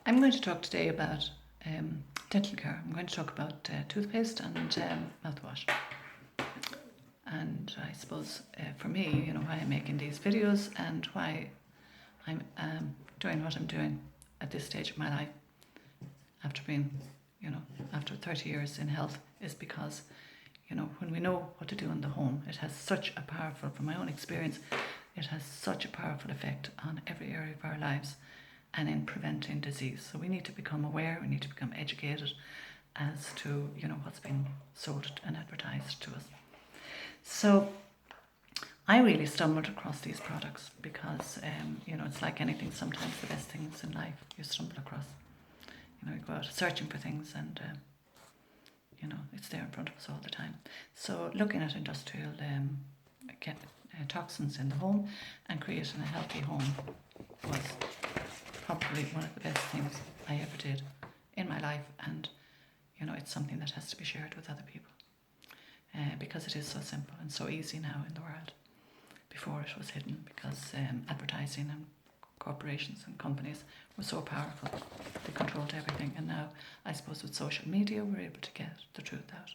I'm going to talk today about dental care. I'm going to talk about toothpaste and mouthwash. And I suppose for me, why I'm making these videos and why I'm doing what I'm doing at this stage of my life after being, after 30 years in health is because, when we know what to do in the home, it has such a powerful, from my own experience, it has such a powerful effect on every area of our lives and in preventing disease. So we need to become aware, we need to become educated as to, what's being sold and advertised to us. So I really stumbled across these products because, it's like anything, sometimes the best things in life you stumble across. You go out searching for things and, it's there in front of us all the time. So looking at industrial toxins in the home and creating a healthy home was probably one of the best things I ever did in my life, and it's something that has to be shared with other people because it is so simple and so easy now in the world. Before it was hidden because advertising and corporations and companies were so powerful, they controlled everything, and now I suppose with social media we're able to get the truth out.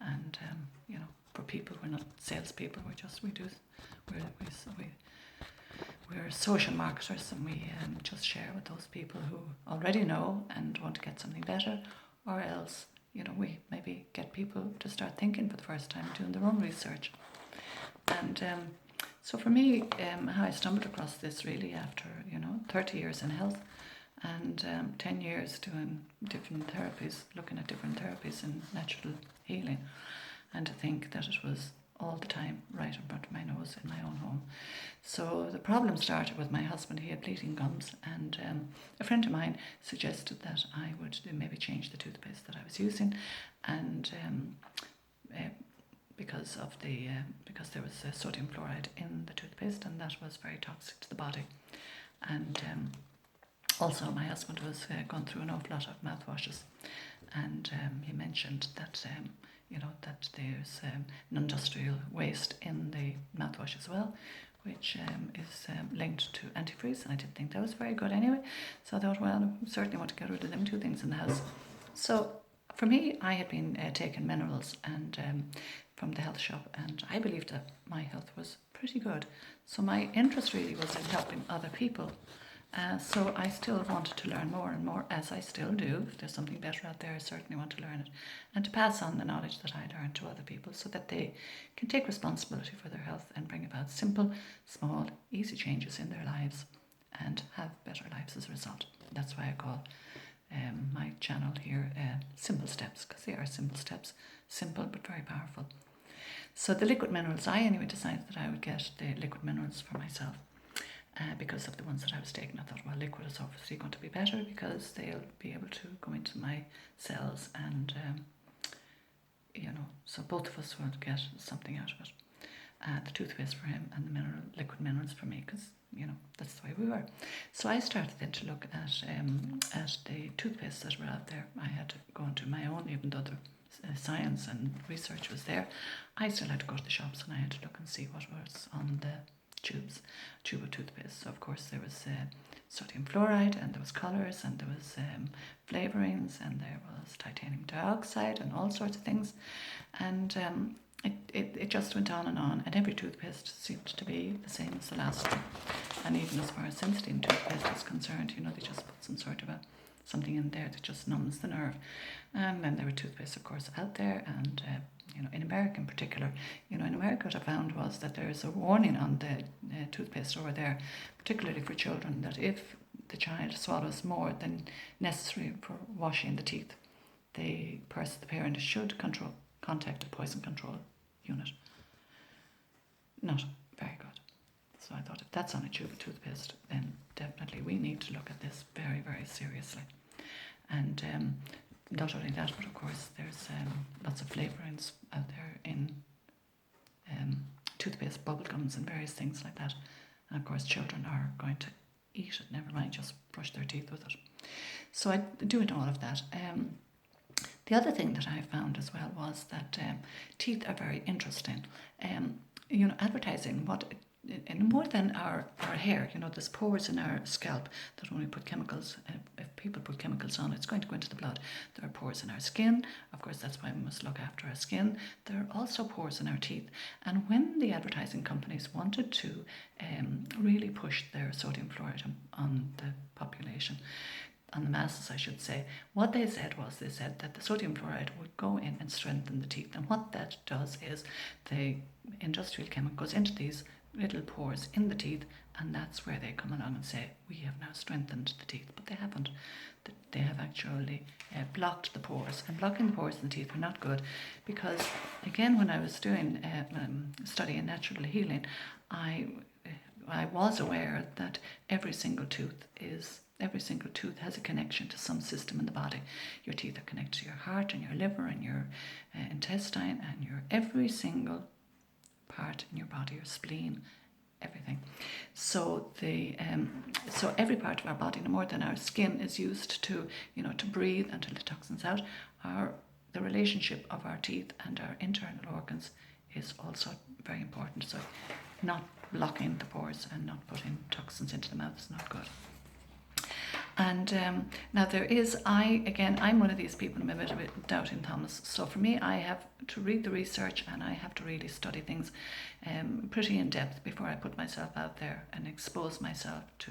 And for people, we're not salespeople, we're social marketers, and we just share with those people who already know and want to get something better, or else, we maybe get people to start thinking for the first time, doing their own research. And so for me, how I stumbled across this really after, 30 years in health and 10 years doing different therapies, looking at different therapies in natural healing, and to think that it was all the time right in front of my nose in my own home. So the problem started with my husband. He had bleeding gums, and a friend of mine suggested that I would maybe change the toothpaste that I was using, and because there was sodium fluoride in the toothpaste, and that was very toxic to the body. And also my husband was going through an awful lot of mouthwashes, and he mentioned that that there's an industrial waste in the mouthwash as well, which is linked to antifreeze, and I didn't think that was very good anyway. So I thought, well, I certainly want to get rid of them two things in the house. So for me, I had been taking minerals and from the health shop, and I believed that my health was pretty good. So my interest really was in helping other people. So I still wanted to learn more and more, as I still do. If there's something better out there, I certainly want to learn it, and to pass on the knowledge that I learned to other people so that they can take responsibility for their health and bring about simple, small, easy changes in their lives and have better lives as a result. That's why I call my channel here Simple Steps, because they are simple steps, simple but very powerful. So the liquid minerals, I anyway decided that I would get the liquid minerals for myself. Because of the ones that I was taking, I thought, well, liquid is obviously going to be better because they'll be able to go into my cells, and so both of us will get something out of it. The toothpaste for him and the liquid minerals for me, because that's the way we were. So I started then to look at the toothpastes that were out there. I had to go into my own, even though the science and research was there. I still had to go to the shops and I had to look and see what was on the tube of toothpaste. So of course there was sodium fluoride, and there was colours, and there was flavourings, and there was titanium dioxide and all sorts of things, and it just went on, and every toothpaste seemed to be the same as the last one. And even as far as Sensitive toothpaste is concerned, they just put some sort of something in there that just numbs the nerve. And then there were toothpastes, of course, out there, and in America in particular, in America what I found was that there is a warning on the toothpaste over there, particularly for children, that if the child swallows more than necessary for washing the teeth, the parent should contact a poison control unit. Not very good. So I thought, if that's on a tube of toothpaste, then definitely we need to look at this very, very seriously. And not only that, but of course there's lots of flavourings out there in toothpaste, bubble gums and various things like that. And of course children are going to eat it, never mind just brush their teeth with it. So I doing all of that. The other thing that I found as well was that teeth are very interesting. Advertising and more than our hair, there's pores in our scalp that when we put chemicals, if people put chemicals on, it's going to go into the blood. There are pores in our skin. Of course, that's why we must look after our skin. There are also pores in our teeth. And when the advertising companies wanted to really push their sodium fluoride on the population, on the masses, I should say, what they said that the sodium fluoride would go in and strengthen the teeth. And what that does is the industrial chemical goes into these little pores in the teeth, and that's where they come along and say, we have now strengthened the teeth. But they haven't. They have actually blocked the pores. And blocking the pores in the teeth are not good, because, again, when I was doing studying natural healing, I was aware that every single tooth has a connection to some system in the body. Your teeth are connected to your heart and your liver and your intestine and your every single part in your body, your spleen, everything. So so every part of our body, no more than our skin, is used to breathe and to let toxins out. The relationship of our teeth and our internal organs is also very important. So not blocking the pores and not putting toxins into the mouth is not good. And now I'm one of these people, I'm a bit of a doubting Thomas. So for me, I have to read the research and I have to really study things pretty in depth before I put myself out there and expose myself to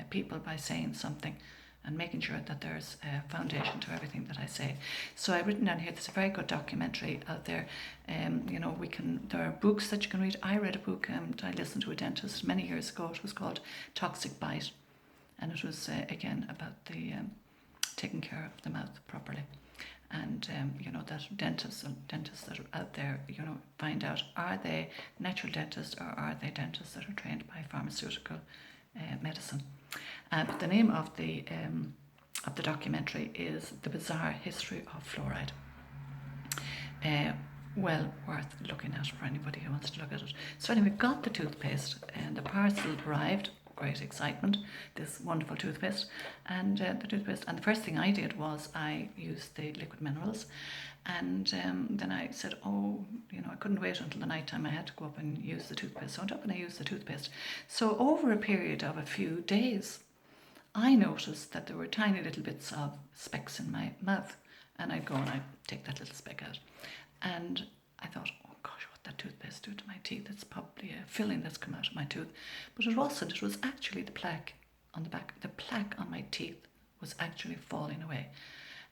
people by saying something and making sure that there's a foundation to everything that I say. So I've written down here, there's a very good documentary out there. There are books that you can read. I read a book I listened to a dentist many years ago. It was called Toxic Bite. And it was, again, about the taking care of the mouth properly. And, that dentists that are out there, find out, are they natural dentists or are they dentists that are trained by pharmaceutical medicine? But the name of the documentary is The Bizarre History of Fluoride. Well worth looking at for anybody who wants to look at it. So anyway, got the toothpaste and the parcel arrived. Great excitement, this wonderful toothpaste. And the first thing I did was I used the liquid minerals, and then I said, I couldn't wait until the night time. I had to go up and use the toothpaste. So I went up and I used the toothpaste. So over a period of a few days, I noticed that there were tiny little bits of specks in my mouth, and I'd go and I'd take that little speck out, and I thought, that toothpaste do to my teeth? It's probably a filling that's come out of my tooth. But it wasn't. It was actually the plaque on the back. The plaque on my teeth was actually falling away.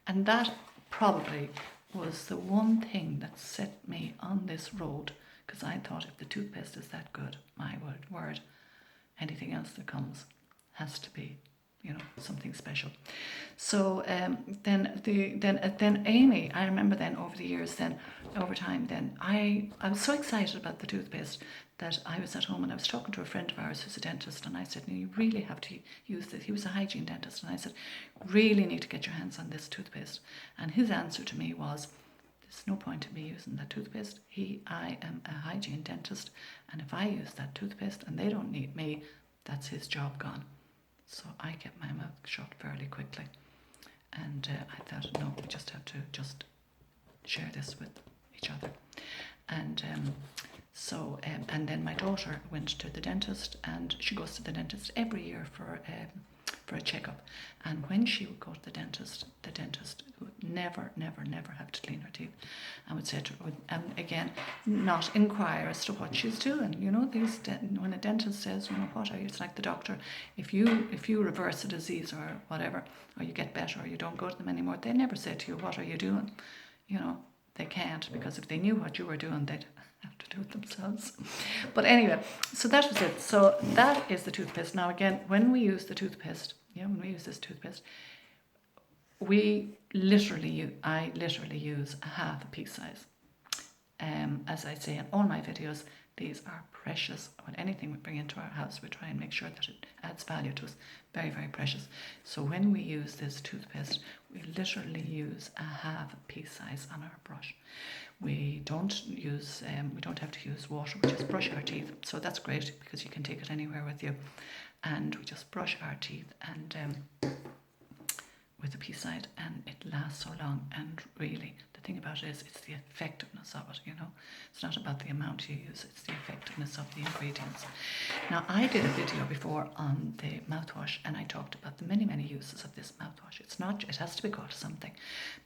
And that probably was the one thing that set me on this road, because I thought, if the toothpaste is that good, my word, anything else that comes has to be something special. So then Amy, I remember then over time, I was so excited about the toothpaste that I was at home and I was talking to a friend of ours who's a dentist, and I said, you really have to use this. He was a hygiene dentist, and I said, really need to get your hands on this toothpaste. And his answer to me was, there's no point in me using that toothpaste. I am a hygiene dentist, and if I use that toothpaste and they don't need me, that's his job gone. So I kept my mouth shut fairly quickly. And I thought, no, we just have to share this with each other. And and then my daughter went to the dentist, and she goes to the dentist every year for a checkup. And when she would go to the dentist would never have to clean her teeth, and would say to her, and again, not inquire as to what she's doing. When a dentist says, what are you? It's like the doctor. If you reverse a disease or whatever, or you get better, or you don't go to them anymore, they never say to you, what are you doing? They can't, because if they knew what you were doing, they'd have to do it themselves. But anyway, so that was it. So that is the toothpaste. Now again, when we use this toothpaste, I literally use a half a pea size. As I say in all my videos, these are precious. When anything we bring into our house, we try and make sure that it adds value to us. Very, very precious. So when we use this toothpaste, we literally use a half a pea size on our brush. We don't have to use water. We just brush our teeth. So that's great, because you can take it anywhere with you. And we just brush our teeth, and with a pea side, and it lasts so long. And really, the thing about it is, it's the effectiveness of it, you know. It's not about the amount you use, it's the effectiveness of the ingredients. Now, I did a video before on the mouthwash, and I talked about the many, many uses of this mouthwash. It's not, it has to be called something,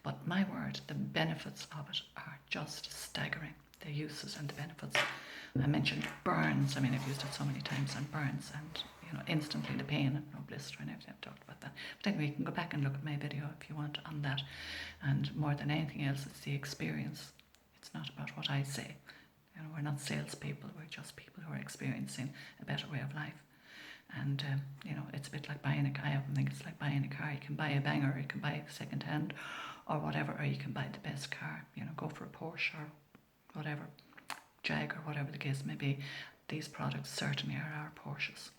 but my word, the benefits of it are just staggering. The uses and the benefits. I mentioned burns. I mean, I've used it so many times on burns, and you know, instantly the pain and no blister and everything. I've talked about that. But anyway, you can go back and look at my video if you want on that. And more than anything else, it's the experience. It's not about what I say. You know, we're not salespeople. We're just people who are experiencing a better way of life. And you know, it's a bit like buying a car. I often think it's like buying a car. You can buy a banger, or you can buy second hand, or whatever, or you can buy the best car. You know, go for a Porsche or whatever, Jag or whatever the case may be. These products certainly are our Porsches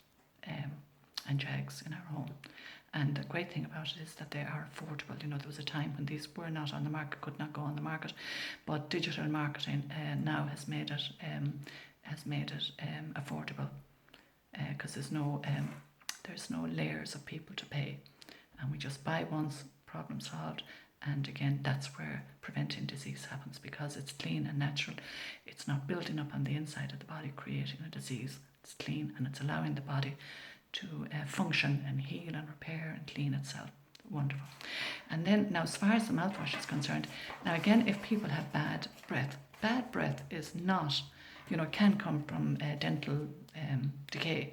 and Jags in our home. And the great thing about it is that they are affordable. You know, there was a time when these were not on the market, could not go on the market, but digital marketing now has made it affordable, because there's no layers of people to pay, and we just buy once, problem solved. And again, that's where preventing disease happens, because it's clean and natural. It's not building up on the inside of the body, creating a disease. It's clean, and it's allowing the body to function and heal and repair and clean itself. Wonderful. And then, now as far as the mouthwash is concerned, now again, if people have bad breath is not, you know, it can come from dental decay.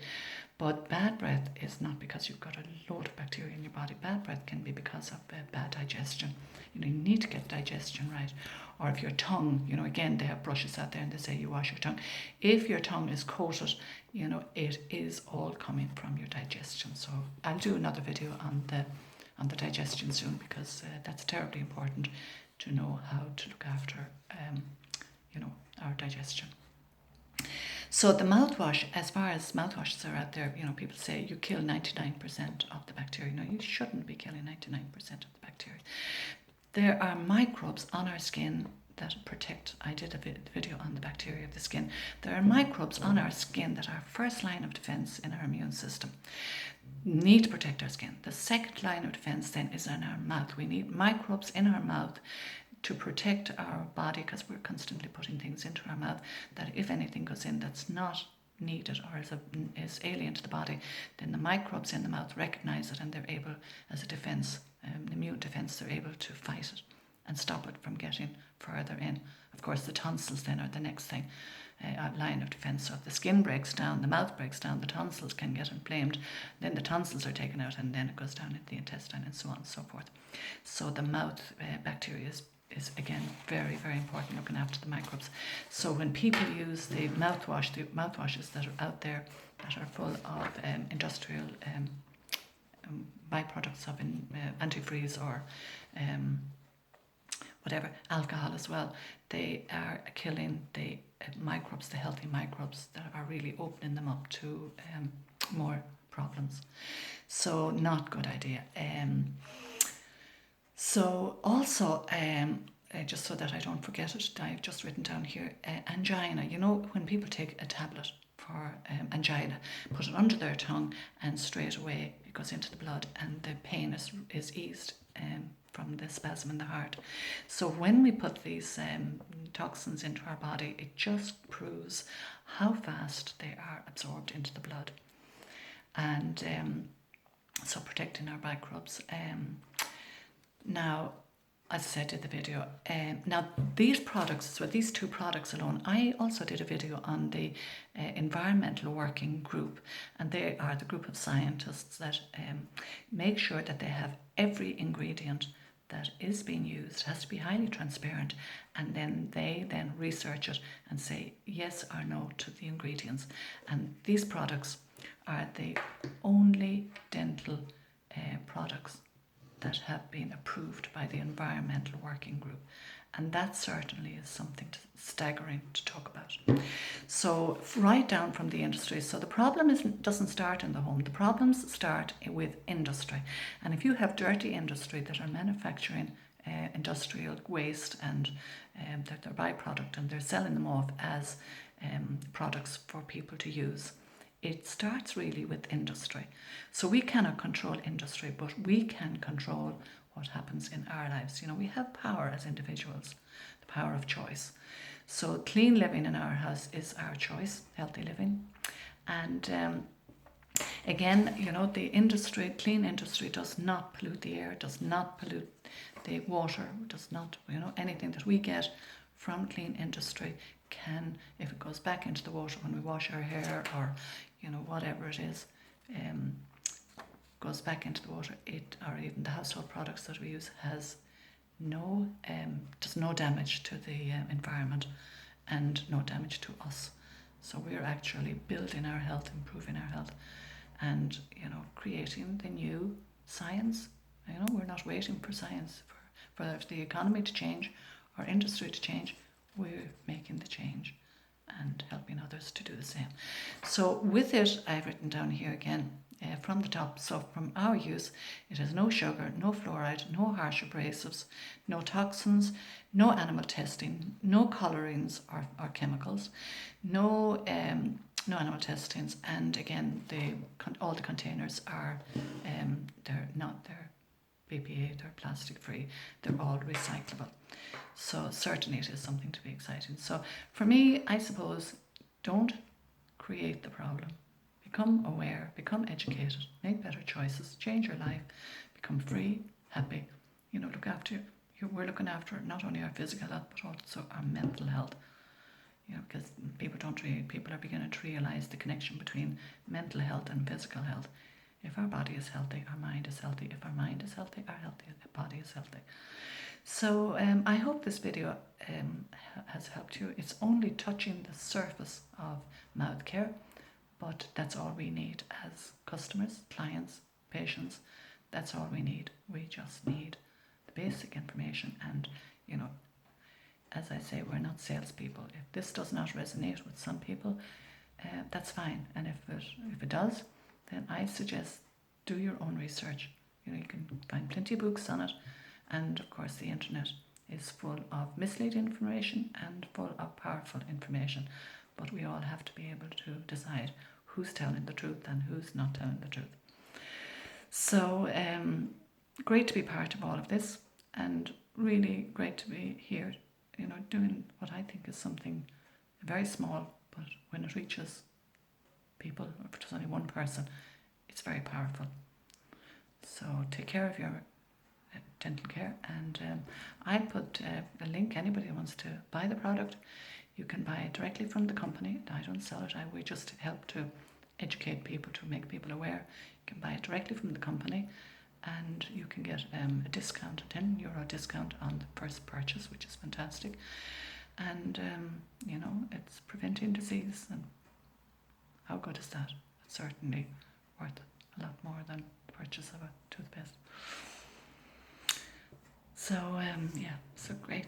But bad breath is not because you've got a load of bacteria in your body. Bad breath can be because of bad digestion. You know, you need to get digestion right. Or if your tongue, you know, again, they have brushes out there and they say you wash your tongue. If your tongue is coated, you know, it is all coming from your digestion. So I'll do another video on the digestion soon, because that's terribly important to know how to look after, you know, our digestion. So the mouthwash, as far as mouthwashes are out there, you know, people say you kill 99% of the bacteria. No, you shouldn't be killing 99% of the bacteria. There are microbes on our skin that protect. I did a video on the bacteria of the skin. There are microbes on our skin that are first line of defense in our immune system. Need to protect our skin. The second line of defense then is in our mouth. We need microbes in our mouth to protect our body, because we're constantly putting things into our mouth that if anything goes in that's not needed or is alien to the body, then the microbes in the mouth recognize it, and they're able, as a defense, immune defense, they're able to fight it and stop it from getting further in. Of course, the tonsils then are the next thing, line of defense. So if the skin breaks down, the mouth breaks down, the tonsils can get inflamed, then the tonsils are taken out, and then it goes down into the intestine and so on and so forth. So the mouth bacteria is again very, very important, looking after the microbes. So when people use the mouthwashes that are out there that are full of industrial byproducts of antifreeze or whatever, alcohol as well, they are killing the microbes, the healthy microbes, that are really opening them up to more problems. So not good idea. So also, just so that I don't forget it, I've just written down here, angina. You know, when people take a tablet for angina, put it under their tongue, and straight away it goes into the blood, and the pain is eased from the spasm in the heart. So when we put these toxins into our body, it just proves how fast they are absorbed into the blood. And so protecting our microbes. Now, as I said in the video, now these products, so these two products alone, I also did a video on the environmental working group, and they are the group of scientists that make sure that they have every ingredient that is being used, has to be highly transparent, and then they then research it and say yes or no to the ingredients. And these products are the only dental products that have been approved by the environmental working group, and that certainly is something staggering to talk about. So right down from the industry. So the problem doesn't start in the home. The problems start with industry, and if you have dirty industry that are manufacturing industrial waste and their byproduct, and they're selling them off as products for people to use it starts really with industry. So we cannot control industry, but we can control what happens in our lives. You know, we have power as individuals, the power of choice. So clean living in our house is our choice, healthy living. And again, you know, the industry, clean industry does not pollute the air, does not pollute the water, does not, you know, anything that we get from clean industry can, if it goes back into the water when we wash our hair or, you know, whatever it is, goes back into the water, or even the household products that we use has does no damage to the environment and no damage to us. So we're actually building our health, improving our health, and, you know, creating the new science. You know, we're not waiting for science for the economy to change or industry to change. We're making the change and helping others to do the same. So with it, I've written down here again from the top. So from our use, it has no sugar, no fluoride, no harsh abrasives, no toxins, no animal testing, no colorings or chemicals, no animal testings, and again, all the containers are they're BPA, they're plastic free, they're all recyclable. So certainly it is something to be excited. So for me, I suppose, don't create the problem. Become aware, become educated, make better choices, change your life, become free, happy. You know, look after you. We're looking after not only our physical health but also our mental health. You know, because people are beginning to realise the connection between mental health and physical health. If our body is healthy, our mind is healthy. If our mind is healthy, our body is healthy. So I hope this video has helped you. It's only touching the surface of mouth care, but that's all we need as customers, clients, patients. That's all we need. We just need the basic information, and, you know, as I say, we're not salespeople. If this does not resonate with some people, that's fine. And if it does, then I suggest do your own research. You know, you can find plenty of books on it, and of course the internet is full of misleading information and full of powerful information. But we all have to be able to decide who's telling the truth and who's not telling the truth. So great to be part of all of this, and really great to be here, you know, doing what I think is something very small, but when it reaches people, if it's only one person, it's very powerful. So take care of your dental care, and I put a link. Anybody who wants to buy the product, you can buy it directly from the company. I don't sell it. We just help to educate people, to make people aware. You can buy it directly from the company, and you can get a discount, a €10 discount on the first purchase, which is fantastic. And you know, it's preventing disease, and how good is that? It's certainly worth a lot more than the purchase of a toothpaste. So yeah, so great